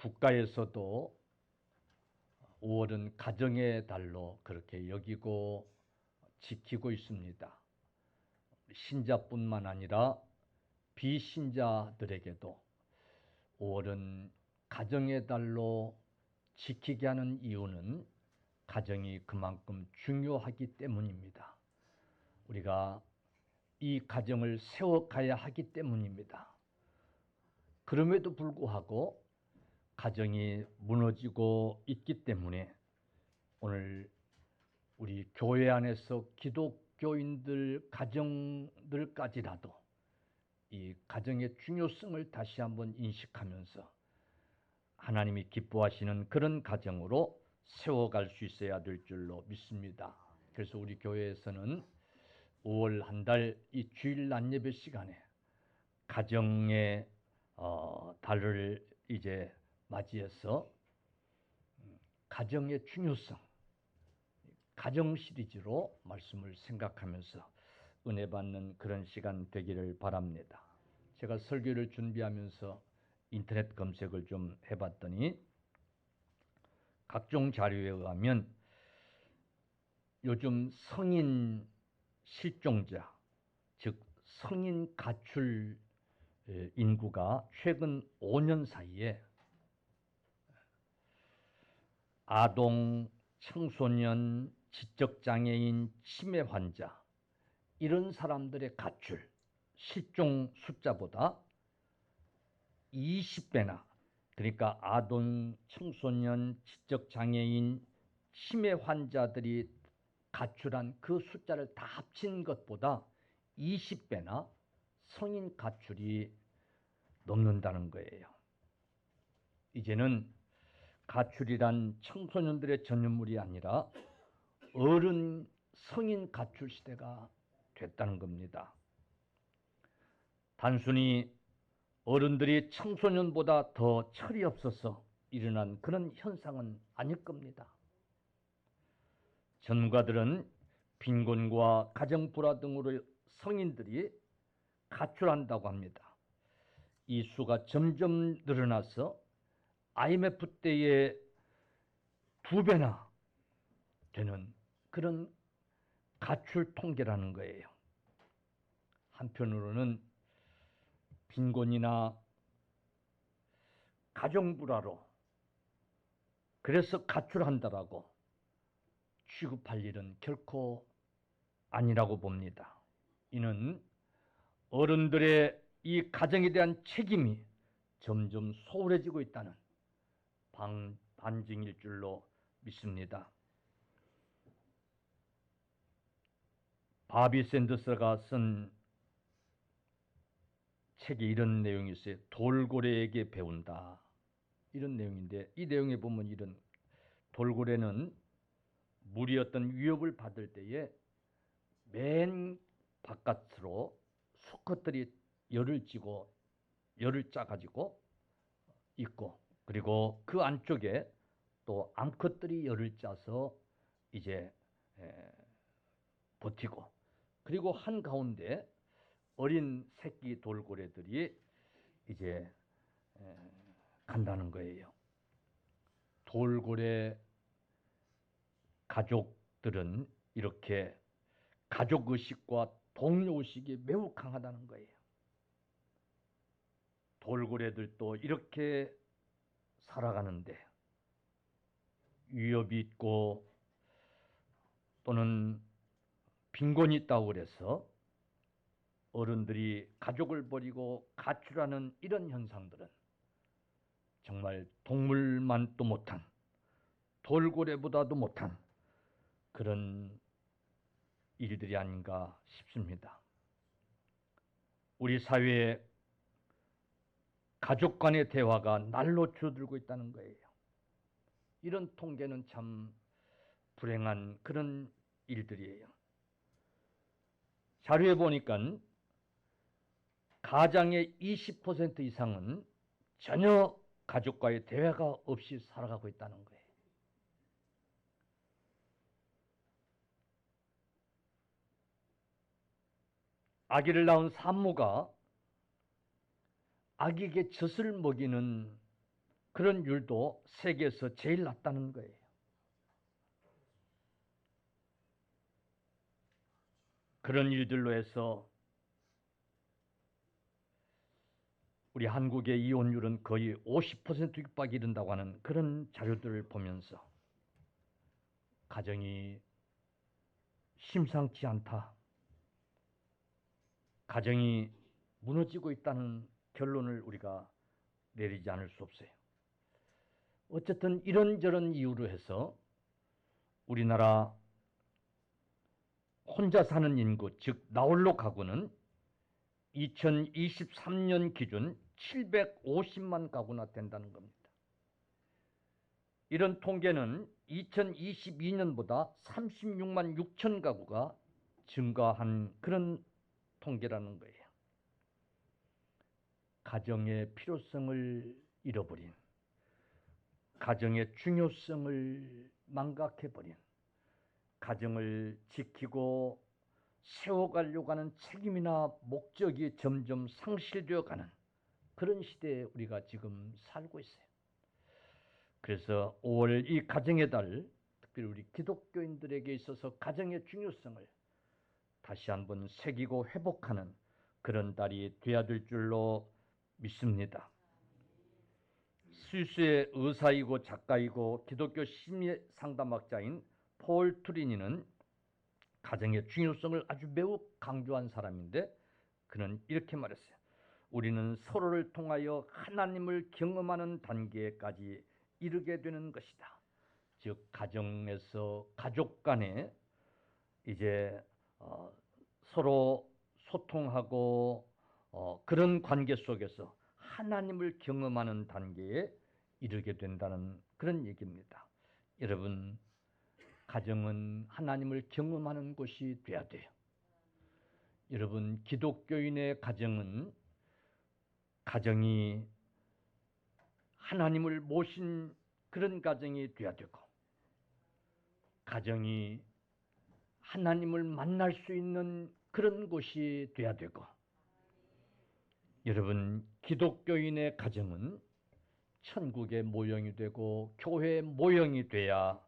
국가에서도 5월은 가정의 달로 그렇게 여기고 지키고 있습니다. 신자뿐만 아니라 비신자들에게도 5월은 가정의 달로 지키게 하는 이유는 가정이 그만큼 중요하기 때문입니다. 우리가 이 가정을 세워가야 하기 때문입니다. 그럼에도 불구하고 가정이 무너지고 있기 때문에 오늘 우리 교회 안에서 기독교인들 가정들까지라도 이 가정의 중요성을 다시 한번 인식하면서 하나님이 기뻐하시는 그런 가정으로 세워갈 수 있어야 될 줄로 믿습니다. 그래서 우리 교회에서는 5월 한 달 이 주일 낮 예배 시간에 가정의 달을 이제 맞이해서 가정의 중요성, 가정 시리즈로 말씀을 생각하면서 은혜 받는 그런 시간 되기를 바랍니다. 제가 설교를 준비하면서 인터넷 검색을 좀 해봤더니 각종 자료에 의하면 요즘 성인 실종자, 즉 성인 가출 인구가 최근 5년 사이에 아동, 청소년, 지적장애인, 치매 환자 이런 사람들의 가출, 실종 숫자보다 20배나 그러니까 아동, 청소년, 지적장애인, 치매 환자들이 가출한 그 숫자를 다 합친 것보다 20배나 성인 가출이 넘는다는 거예요. 이제는 가출이란 청소년들의 전유물이 아니라 어른 성인 가출 시대가 됐다는 겁니다. 단순히 어른들이 청소년보다 더 철이 없어서 일어난 그런 현상은 아닐 겁니다. 전문가들은 빈곤과 가정불화 등으로 성인들이 가출한다고 합니다. 이 수가 점점 늘어나서 IMF 때의 2배나 되는 그런 가출 통계라는 거예요. 한편으로는 빈곤이나 가정불화로 그래서 가출한다라고 취급할 일은 결코 아니라고 봅니다. 이는 어른들의 이 가정에 대한 책임이 점점 소홀해지고 있다는 반증일 줄로 믿습니다. 바비 샌더스가 쓴 책에 이런 내용이 있어요. 돌고래에게 배운다. 이런 내용인데 이 내용에 보면 이런 돌고래는 물이 어떤 위협을 받을 때에 맨 바깥으로 수컷들이 열을 짜가지고 있고 그리고 그 안쪽에 또 암컷들이 열을 짜서 이제 버티고 그리고 한가운데 어린 새끼 돌고래들이 이제 간다는 거예요. 돌고래 가족들은 이렇게 가족의식과 동료의식이 매우 강하다는 거예요. 돌고래들도 이렇게 살아가는데 위협이 있고 또는 빈곤이 있다고 그래서 어른들이 가족을 버리고 가출하는 이런 현상들은 정말 동물만도 못한 돌고래보다도 못한 그런 일들이 아닌가 싶습니다. 우리 사회에 가족 간의 대화가 날로 줄어들고 있다는 거예요. 이런 통계는 참 불행한 그런 일들이에요. 자료에 보니까 가장의 20% 이상은 전혀 가족과의 대화가 없이 살아가고 있다는 거예요. 아기를 낳은 산모가 아기에게 젖을 먹이는 그런 율도 세계에서 제일 낮다는 거예요. 그런 일들로 해서 우리 한국의 이혼율은 거의 50% 육박이 이른다고 하는 그런 자료들을 보면서 가정이 심상치 않다. 가정이 무너지고 있다는 결론을 우리가 내리지 않을 수 없어요. 어쨌든 이런저런 이유로 해서 우리나라 혼자 사는 인구, 즉 나홀로 가구는 2023년 기준 750만 가구나 된다는 겁니다. 이런 통계는 2022년보다 36만 6천 가구가 증가한 그런 통계라는 거예요. 가정의 필요성을 잃어버린, 가정의 중요성을 망각해버린, 가정을 지키고 세워가려고 하는 책임이나 목적이 점점 상실되어 가는 그런 시대에 우리가 지금 살고 있어요. 그래서 5월 이 가정의 달, 특별히 우리 기독교인들에게 있어서 가정의 중요성을 다시 한번 새기고 회복하는 그런 달이 되어야 될 줄로 믿습니다. 스위스의 의사이고 작가이고 기독교 심리 상담학자인 폴 투리니는 가정의 중요성을 아주 매우 강조한 사람인데 그는 이렇게 말했어요. 우리는 서로를 통하여 하나님을 경험하는 단계까지 이르게 되는 것이다. 즉 가정에서 가족 간에 이제 서로 소통하고 그런 관계 속에서 하나님을 경험하는 단계에 이르게 된다는 그런 얘기입니다. 여러분, 가정은 하나님을 경험하는 곳이 돼야 돼요. 여러분, 기독교인의 가정이 하나님을 모신 그런 가정이 돼야 되고, 가정이 하나님을 만날 수 있는 그런 곳이 돼야 되고, 여러분, 기독교인의 가정은 천국의 모형이 되고 교회의 모형이 돼야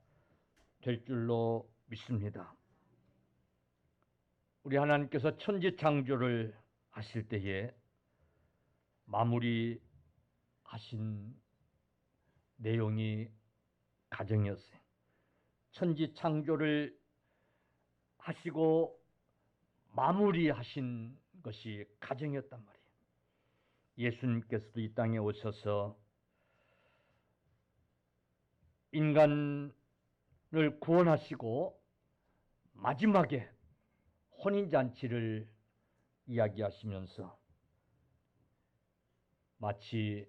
될 줄로 믿습니다. 우리 하나님께서 천지 창조를 하실 때에 마무리하신 내용이 가정이었어요. 천지 창조를 하시고 마무리하신 것이 가정이었단 말이에요. 예수님께서도 이 땅에 오셔서 인간을 구원하시고 마지막에 혼인잔치를 이야기하시면서 마치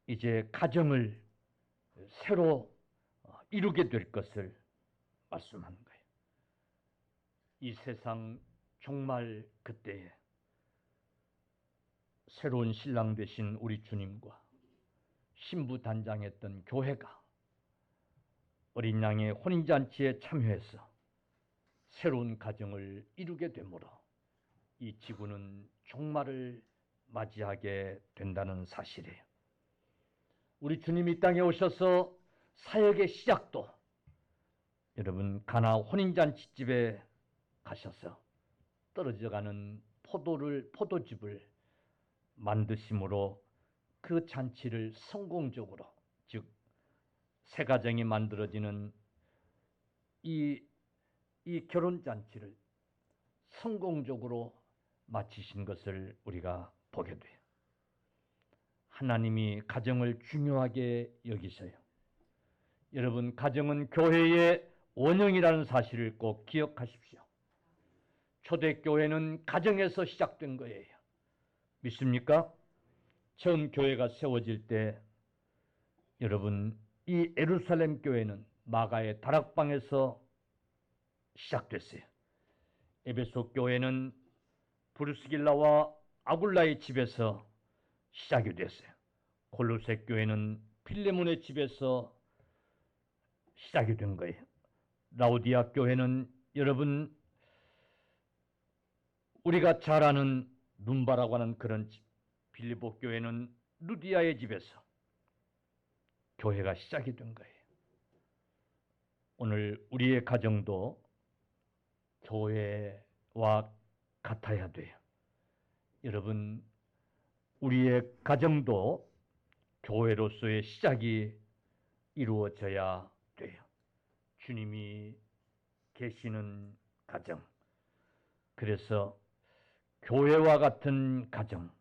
이제 가정을 새로 이루게 될 것을 말씀하는 거예요. 이 세상 종말 그때에 새로운 신랑 되신 우리 주님과 신부 단장했던 교회가 어린 양의 혼인잔치에 참여해서 새로운 가정을 이루게 되므로 이 지구는 종말을 맞이하게 된다는 사실이에요. 우리 주님이 이 땅에 오셔서 사역의 시작도 여러분 가나 혼인잔치집에 가셔서 떨어져가는 포도즙을 만드심으로 그 잔치를 성공적으로, 즉 새 가정이 만들어지는 이 결혼잔치를 성공적으로 마치신 것을 우리가 보게 돼요. 하나님이 가정을 중요하게 여기셔요. 여러분, 가정은 교회의 원형이라는 사실을 꼭 기억하십시오. 초대교회는 가정에서 시작된 거예요. 믿습니까? 처음 교회가 세워질 때 여러분, 이 예루살렘 교회는 마가의 다락방에서 시작됐어요. 에베소 교회는 브루스길라와 아굴라의 집에서 시작이 됐어요. 골로새 교회는 필레몬의 집에서 시작이 된 거예요. 라오디아 교회는 여러분 우리가 잘 아는 눈바라고 하는 그런 집, 빌립보 교회는 루디아의 집에서, 교회가 시작이 된 거예요. 오늘 우리의 가정도 교회와 같아야 돼요. 여러분, 우리의 가정도 교회로서의 시작이 이루어져야 돼요. 주님이 계시는 가정. 그래서 교회와 같은 가정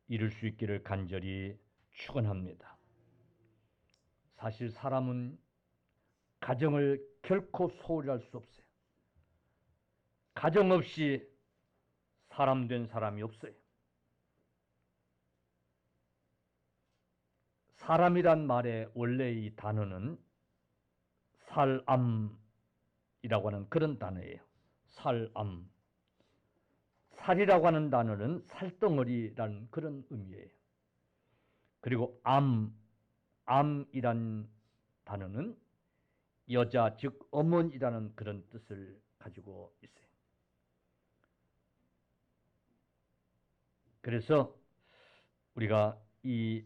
이룰 수 있기를 간절히 축원합니다. 사실 사람은 가정을 결코 소홀히 할 수 없어요. 가정 없이 사람 된 사람이 없어요. 사람이란 말의 원래 이 단어는 살암이라고 하는 그런 단어예요. 살암. 살이라고 하는 단어는 살덩어리라는 그런 의미예요. 그리고 암이란 단어는 여자, 즉 어머니라는 그런 뜻을 가지고 있어요. 그래서 우리가 이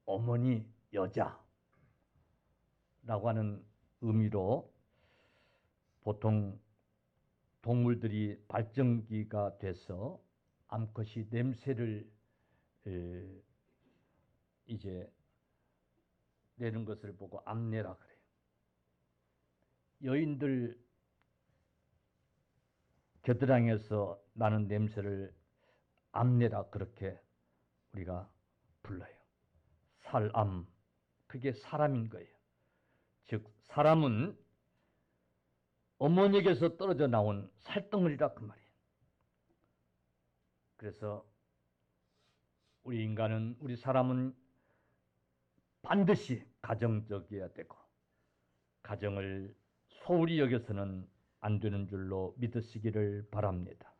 어머니, 여자라고 하는 의미로 보통 동물들이 발정기가 돼서 암컷이 냄새를 이제 내는 것을 보고 암내라 그래요. 여인들 겨드랑이에서 나는 냄새를 암내라 그렇게 우리가 불러요. 살암, 그게 사람인 거예요. 즉 사람은 어머니에게서 떨어져 나온 살덩어리라 그 말이에요. 그래서 우리 사람은 반드시 가정적이어야 되고 가정을 소홀히 여겨서는 안 되는 줄로 믿으시기를 바랍니다.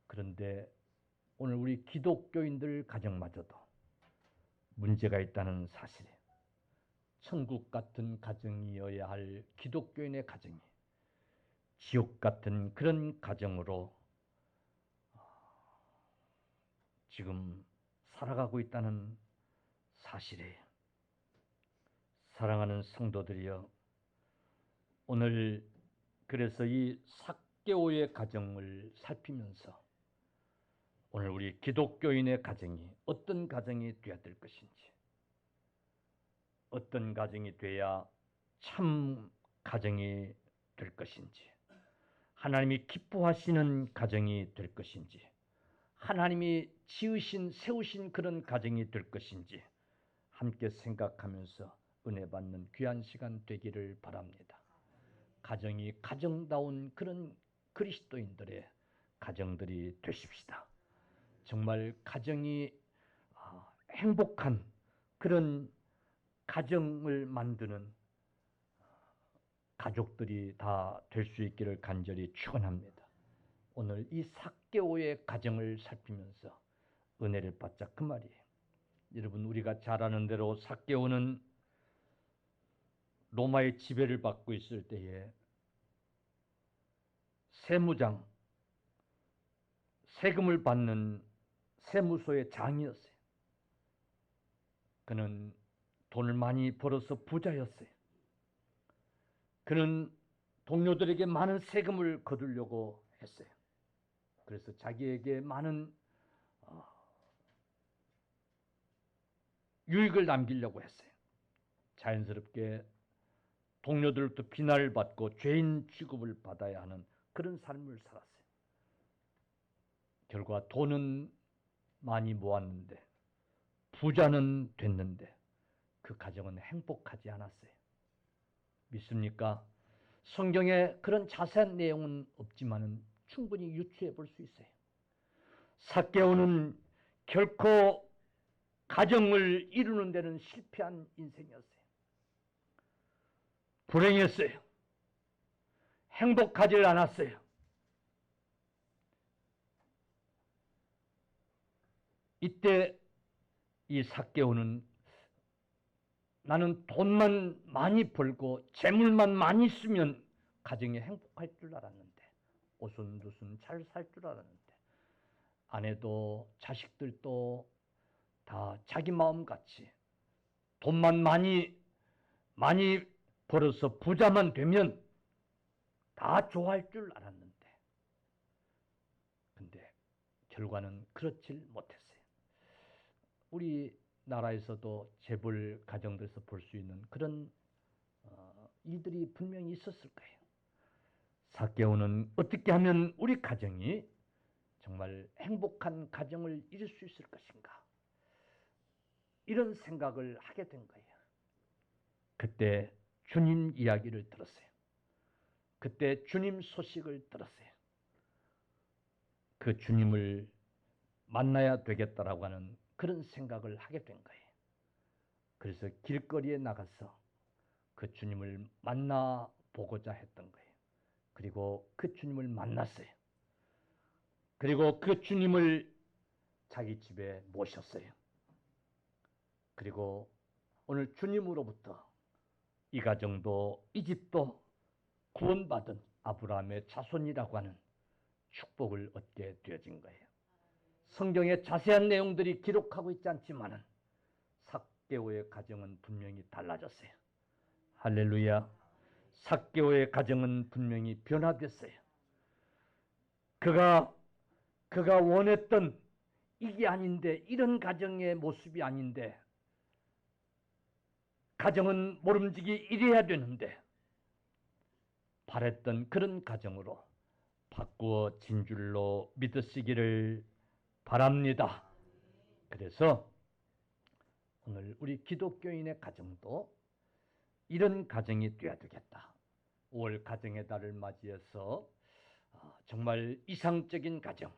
그런데 오늘 우리 기독교인들 가정마저도 문제가 있다는 사실이에요. 천국 같은 가정이어야 할 기독교인의 가정이 지옥 같은 그런 가정으로 지금 살아가고 있다는 사실이에요. 사랑하는 성도들이여, 오늘 그래서 이 삭개오의 가정을 살피면서 오늘 우리 기독교인의 가정이 어떤 가정이 되어야 될 것인지, 어떤 가정이 돼야 참 가정이 될 것인지, 하나님이 기뻐하시는 가정이 될 것인지, 하나님이 세우신 그런 가정이 될 것인지 함께 생각하면서 은혜 받는 귀한 시간 되기를 바랍니다. 가정이 가정다운 그런 그리스도인들의 가정들이 되십시다. 정말 가정이 행복한 그런 가정을 만드는 가족들이 다 될 수 있기를 간절히 축원합니다. 오늘 이 삭개오의 가정을 살피면서 은혜를 받자 그 말이에요. 여러분, 우리가 잘 아는 대로 삭개오는 로마의 지배를 받고 있을 때에 세무장, 세금을 받는 세무소의 장이었어요. 그는 돈을 많이 벌어서 부자였어요. 그는 동료들에게 많은 세금을 거두려고 했어요. 그래서 자기에게 많은 유익을 남기려고 했어요. 자연스럽게 동료들로부터 비난을 받고 죄인 취급을 받아야 하는 그런 삶을 살았어요. 결과 돈은 많이 모았는데 부자는 됐는데 그 가정은 행복하지 않았어요. 믿습니까? 성경에 그런 자세한 내용은 없지만 충분히 유추해 볼 수 있어요. 삭개오는 결코 가정을 이루는 데는 실패한 인생이었어요. 불행했어요. 행복하지 않았어요. 이때 이 삭개오는 나는 돈만 많이 벌고 재물만 많이 쓰면 가정이 행복할 줄 알았는데, 오순도순 잘 살 줄 알았는데, 아내도 자식들도 다 자기 마음같이 돈만 많이 벌어서 부자만 되면 다 좋아할 줄 알았는데, 근데 결과는 그렇질 못했어요. 우리나라에서도 재벌 가정들에서 볼 수 있는 그런 이들이 분명히 있었을 거예요. 삭개오는 어떻게 하면 우리 가정이 정말 행복한 가정을 이룰 수 있을 것인가, 이런 생각을 하게 된 거예요. 그때 주님 이야기를 들었어요. 그때 주님 소식을 들었어요. 그 주님을 만나야 되겠다라고 하는 그런 생각을 하게 된 거예요. 그래서 길거리에 나가서 그 주님을 만나보고자 했던 거예요. 그리고 그 주님을 만났어요. 그리고 그 주님을 자기 집에 모셨어요. 그리고 오늘 주님으로부터 이 가정도 이 집도 구원받은 아브라함의 자손이라고 하는 축복을 얻게 되어진 거예요. 성경의 자세한 내용들이 기록하고 있지 않지만은 삭개오의 가정은 분명히 달라졌어요. 할렐루야. 삭개오의 가정은 분명히 변화됐어요. 그가 원했던 이게 아닌데, 이런 가정의 모습이 아닌데, 가정은 모름지기 이래야 되는데, 바랬던 그런 가정으로 바꾸어진 줄로 믿으시기를 바랍니다. 그래서 오늘 우리 기독교인의 가정도 이런 가정이 되어야 되겠다. 5월 가정의 달을 맞이해서 정말 이상적인 가정,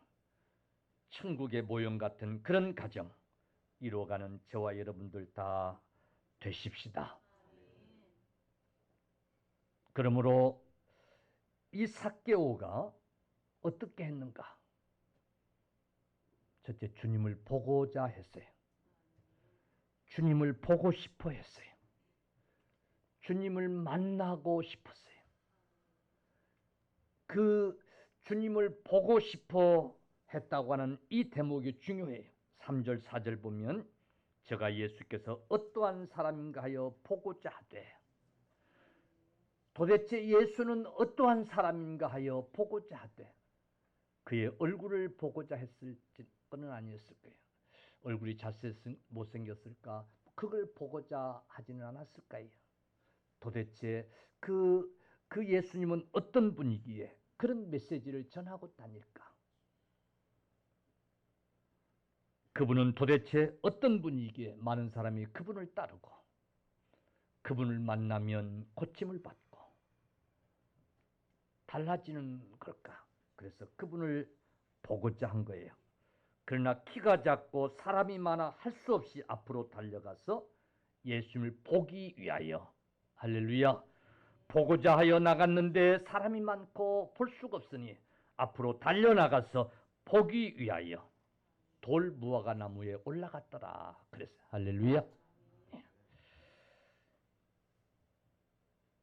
천국의 모형 같은 그런 가정 이루어가는 저와 여러분들 다 되십시다. 그러므로 이 삭개오가 어떻게 했는가? 첫째, 주님을 보고자 했어요. 주님을 보고 싶어 했어요. 주님을 만나고 싶었어요. 그 주님을 보고 싶어 했다고 하는 이 대목이 중요해요. 3절 4절 보면 저가 예수께서 어떠한 사람인가 하여 보고자 하되, 도대체 예수는 어떠한 사람인가 하여 보고자 하되, 그의 얼굴을 보고자 했을 건 아니었을 거예요. 얼굴이 못생겼을까? 그걸 보고자 하지는 않았을 거예요. 도대체 그 예수님은 어떤 분이기에 그런 메시지를 전하고 다닐까? 그분은 도대체 어떤 분이기에 많은 사람이 그분을 따르고 그분을 만나면 고침을 받고 달라지는 걸까? 그래서 그분을 보고자 한 거예요. 그러나 키가 작고 사람이 많아 할 수 없이 앞으로 달려가서 예수님을 보기 위하여, 할렐루야, 보고자 하여 나갔는데 사람이 많고 볼 수가 없으니 앞으로 달려나가서 보기 위하여 돌 무화과 나무에 올라갔더라. 그랬어요. 할렐루야.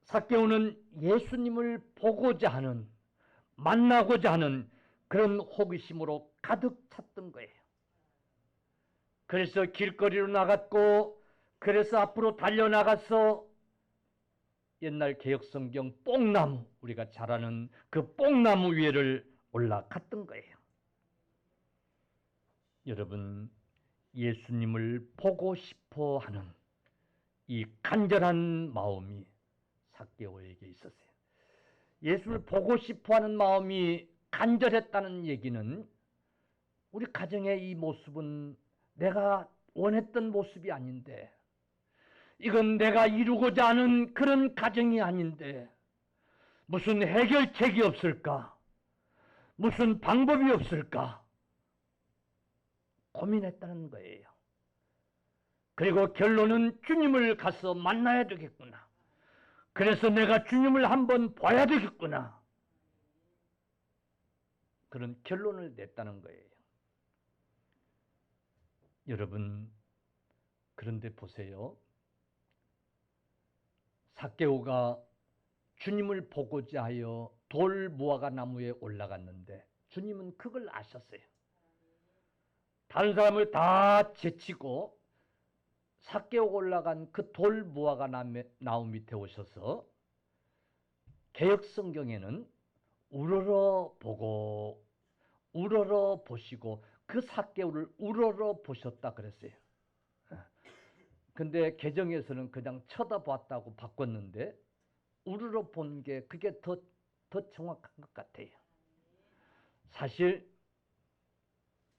삭개오는 예수님을 보고자 하는, 만나고자 하는 그런 호기심으로 가득 찼던 거예요. 그래서 길거리로 나갔고, 그래서 앞으로 달려나가서 옛날 개역성경 뽕나무, 우리가 잘 아는 그 뽕나무 위에를 올라갔던 거예요. 여러분, 예수님을 보고 싶어 하는 이 간절한 마음이 삭개오에게 있었어요. 예수를 보고 싶어 하는 마음이 간절했다는 얘기는 우리 가정의 이 모습은 내가 원했던 모습이 아닌데, 이건 내가 이루고자 하는 그런 가정이 아닌데 무슨 해결책이 없을까? 무슨 방법이 없을까? 고민했다는 거예요. 그리고 결론은 주님을 가서 만나야 되겠구나. 그래서 내가 주님을 한번 봐야 되겠구나. 그런 결론을 냈다는 거예요. 여러분, 그런데 보세요. 삭개오가 주님을 보고자 하여 돌 무화과 나무에 올라갔는데 주님은 그걸 아셨어요. 다른 사람을 다 제치고 삭개오가 올라간 그 돌 무화과 나무 밑에 오셔서 개역 성경에는 우러러 보고 우러러 보시고 그 삭개오를 우러러 보셨다 그랬어요. 근데 개정에서는 그냥 쳐다봤다고 바꿨는데 우러러 본 게 그게 더 정확한 것 같아요. 사실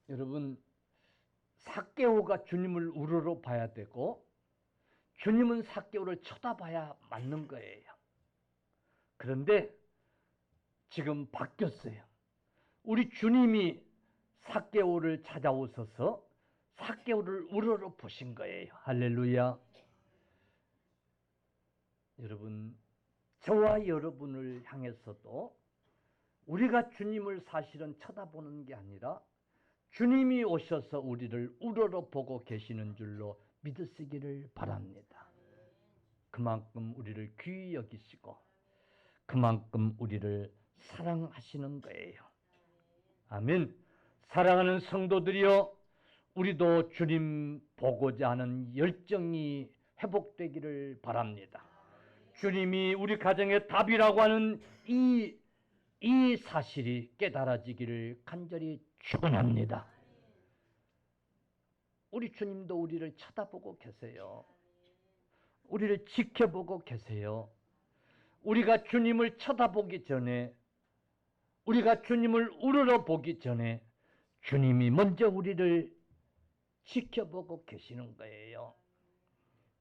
여러분 삭개오가 주님을 우러러 봐야 되고 주님은 삭개오를 쳐다봐야 맞는 거예요. 그런데 지금 바뀌었어요. 우리 주님이 삭개오를 찾아오셔서 삭개오를 우러러 보신 거예요. 할렐루야. 여러분, 저와 여러분을 향해서도 우리가 주님을 사실은 쳐다보는 게 아니라 주님이 오셔서 우리를 우러러 보고 계시는 줄로 믿으시기를 바랍니다. 그만큼 우리를 귀히 여기시고 그만큼 우리를 사랑하시는 거예요. 아멘. 사랑하는 성도들이여, 우리도 주님 보고자 하는 열정이 회복되기를 바랍니다. 주님이 우리 가정의 답이라고 하는 이 사실이 깨달아지기를 간절히 축원합니다. 우리 주님도 우리를 쳐다보고 계세요. 우리를 지켜보고 계세요. 우리가 주님을 쳐다보기 전에, 우리가 주님을 우러러 보기 전에 주님이 먼저 우리를 지켜보고 계시는 거예요.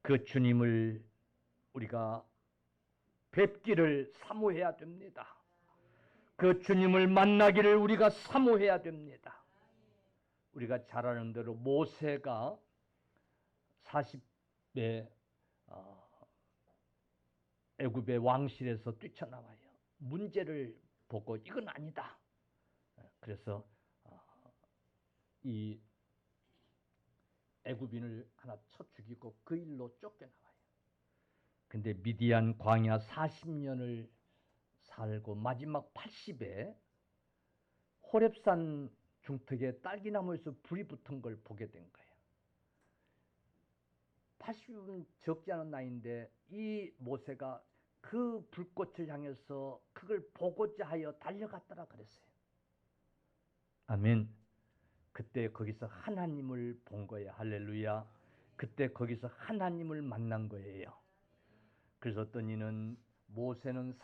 그 주님을 우리가 뵙기를 사모해야 됩니다. 그 주님을 만나기를 우리가 사모해야 됩니다. 우리가 잘 아는 대로 모세가 40에 애굽의 왕실에서 뛰쳐나와요. 문제를 보고 이건 아니다. 그래서 이 애굽인을 하나 쳐 죽이고 그 일로 쫓겨나와요. 근데 미디안 광야 40년을 살고 마지막 80에 호렙산 중턱에 딸기나무에서 불이 붙은 걸 보게 된 거예요. 80은 적지 않은 나이인데 이 모세가 그 불꽃을 향해서 그걸 보고자 하여 달려갔더라 그랬어요. 아멘. 그때 거기서 하나님을 본 거예요. 할렐루야. 그때 거기서 하나님을 만난 거예요. 그래서 어떤 이는 모세는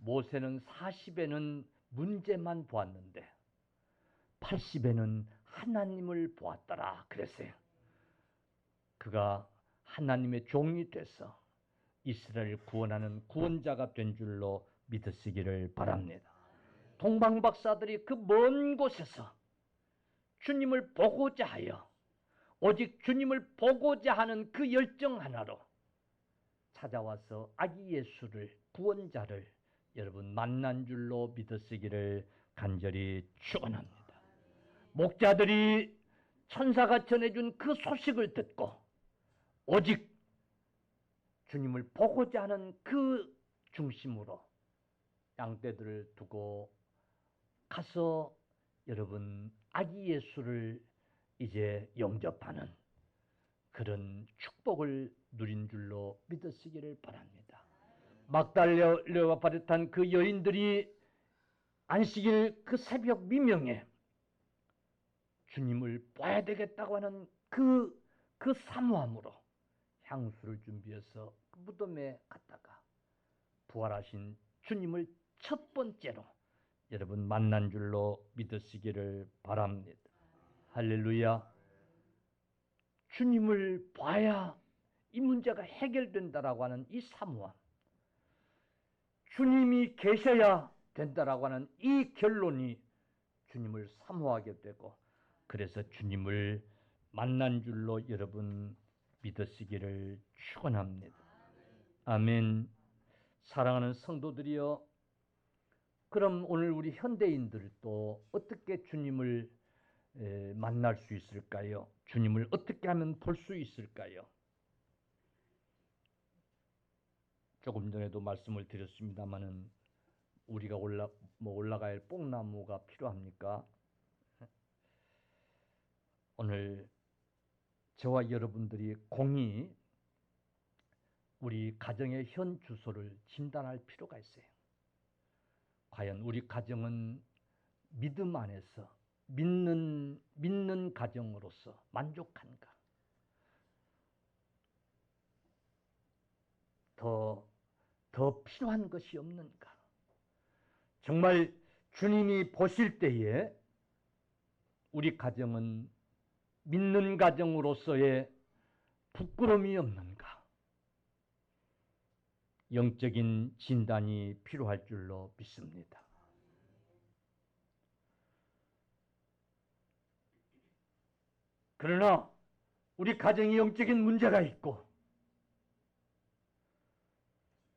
40에는 문제만 보았는데 80에는 하나님을 보았더라 그랬어요. 그가 하나님의 종이 돼서 이스라엘을 구원하는 구원자가 된 줄로 믿으시기를 바랍니다. 동방박사들이 그 먼 곳에서 주님을 보고자 하여, 오직 주님을 보고자 하는 그 열정 하나로 찾아와서 아기 예수를, 구원자를 여러분 만난 줄로 믿으시기를 간절히 축원합니다. 목자들이 천사가 전해준 그 소식을 듣고 오직 주님을 보고자 하는 그 중심으로 양떼들을 두고 가서 여러분 아기 예수를 이제 영접하는 그런 축복을 누린 줄로 믿으시기를 바랍니다. 막달려와 바르탄 그 여인들이 안식일 그 새벽 미명에 주님을 봐야 되겠다고 하는 그 사모함으로 향수를 준비해서 그 무덤에 갔다가 부활하신 주님을 첫 번째로 여러분 만난 줄로 믿으시기를 바랍니다. 할렐루야. 주님을 봐야 이 문제가 해결된다라고 하는 이 사모함, 주님이 계셔야 된다라고 하는 이 결론이 주님을 사모하게 되고, 그래서 주님을 만난 줄로 여러분 믿으시기를 축원합니다. 아멘. 사랑하는 성도들이여, 그럼 오늘 우리 현대인들도 어떻게 주님을 만날 수 있을까요? 주님을 어떻게 하면 볼 수 있을까요? 조금 전에도 말씀을 드렸습니다마는 우리가 올라가야 할 뽕나무가 필요합니까? 오늘 저와 여러분들이 공히 우리 가정의 현 주소를 진단할 필요가 있어요. 과연 우리 가정은 믿음 안에서 믿는 가정으로서 만족한가? 더 필요한 것이 없는가? 정말 주님이 보실 때에 우리 가정은 믿는 가정으로서의 부끄러움이 없는가? 영적인 진단이 필요할 줄로 믿습니다. 그러나 우리 가정이 영적인 문제가 있고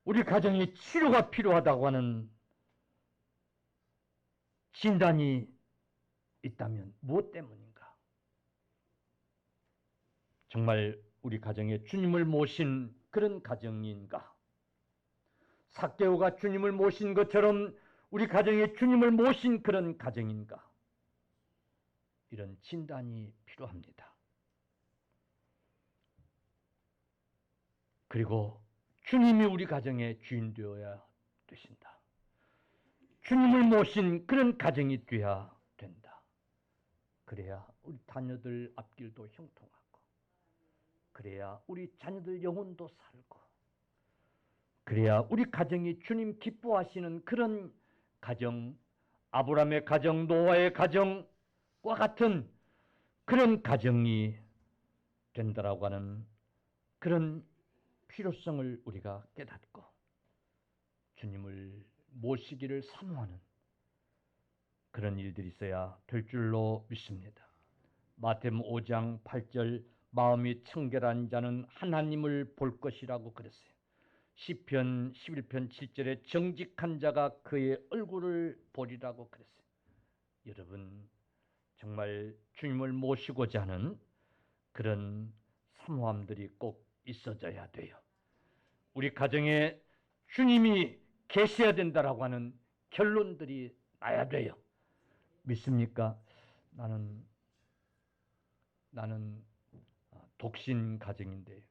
우리 가정에 치료가 필요하다고 하는 진단이 있다면 무엇 때문인가? 정말 우리 가정에 주님을 모신 그런 가정인가? 삭개오가 주님을 모신 것처럼 우리 가정에 주님을 모신 그런 가정인가? 이런 진단이 필요합니다. 그리고 주님이 우리 가정의 주인 되어야 되신다. 주님을 모신 그런 가정이 되어야 된다. 그래야 우리 자녀들 앞길도 형통하고, 그래야 우리 자녀들 영혼도 살고, 그래야 우리 가정이 주님 기뻐하시는 그런 가정, 아브라함의 가정, 노아의 가정과 같은 그런 가정이 된다라고 하는 그런 필요성을 우리가 깨닫고 주님을 모시기를 사모하는 그런 일들이 있어야 될 줄로 믿습니다. 마태복음 5장 8절 마음이 청결한 자는 하나님을 볼 것이라고 그랬어요. 시편 11편 7절에 정직한 자가 그의 얼굴을 보리라고 그랬어요. 여러분 정말 주님을 모시고자 하는 그런 사모함들이 꼭 있어져야 돼요. 우리 가정에 주님이 계셔야 된다라고 하는 결론들이 나야 돼요. 믿습니까? 나는 독신 가정인데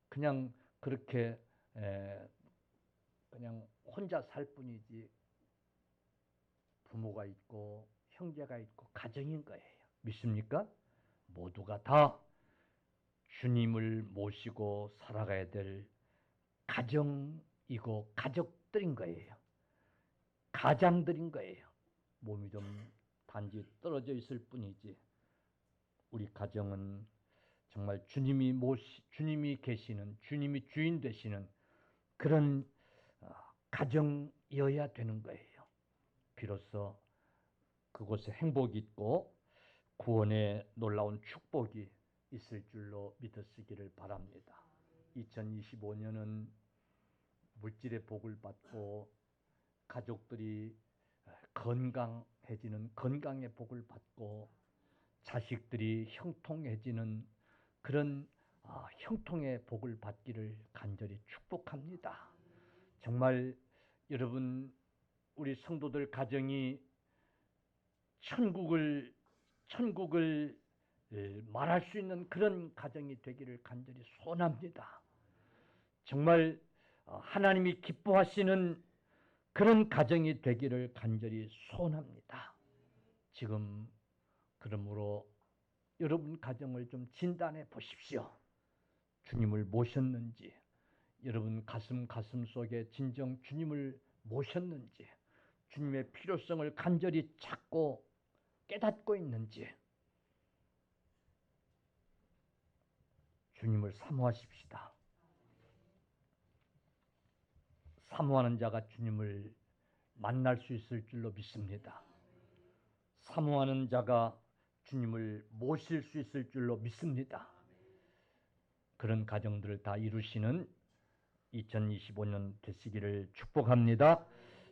그냥 그렇게 그냥 혼자 살 뿐이지 부모가 있고 형제가 있고 가정인 거예요. 믿습니까? 모두가 다 주님을 모시고 살아가야 될 가정이고 가족들인 거예요. 가장들인 거예요. 몸이 좀 단지 떨어져 있을 뿐이지 우리 가정은 정말 주님이 계시는, 주님이 주인 되시는 그런 가정이어야 되는 거예요. 비로소 그곳에 행복이 있고 구원의 놀라운 축복이 있을 줄로 믿으시기를 바랍니다. 2025년은 물질의 복을 받고 가족들이 건강해지는 건강의 복을 받고 자식들이 형통해지는 그런 형통의 복을 받기를 간절히 축복합니다. 정말 여러분 우리 성도들 가정이 천국을 말할 수 있는 그런 가정이 되기를 간절히 소원합니다. 정말 하나님이 기뻐하시는 그런 가정이 되기를 간절히 소원합니다. 지금 그러므로 여러분 가정을 좀 진단해 보십시오. 주님을 모셨는지, 여러분 가슴 속에 진정 주님을 모셨는지, 주님의 필요성을 간절히 찾고 깨닫고 있는지, 주님을 사모하십시다. 사모하는 자가 주님을 만날 수 있을 줄로 믿습니다. 사모하는 자가 주님을 모실 수 있을 줄로 믿습니다. 그런 가정들을 다 이루시는 2025년 되시기를 축복합니다.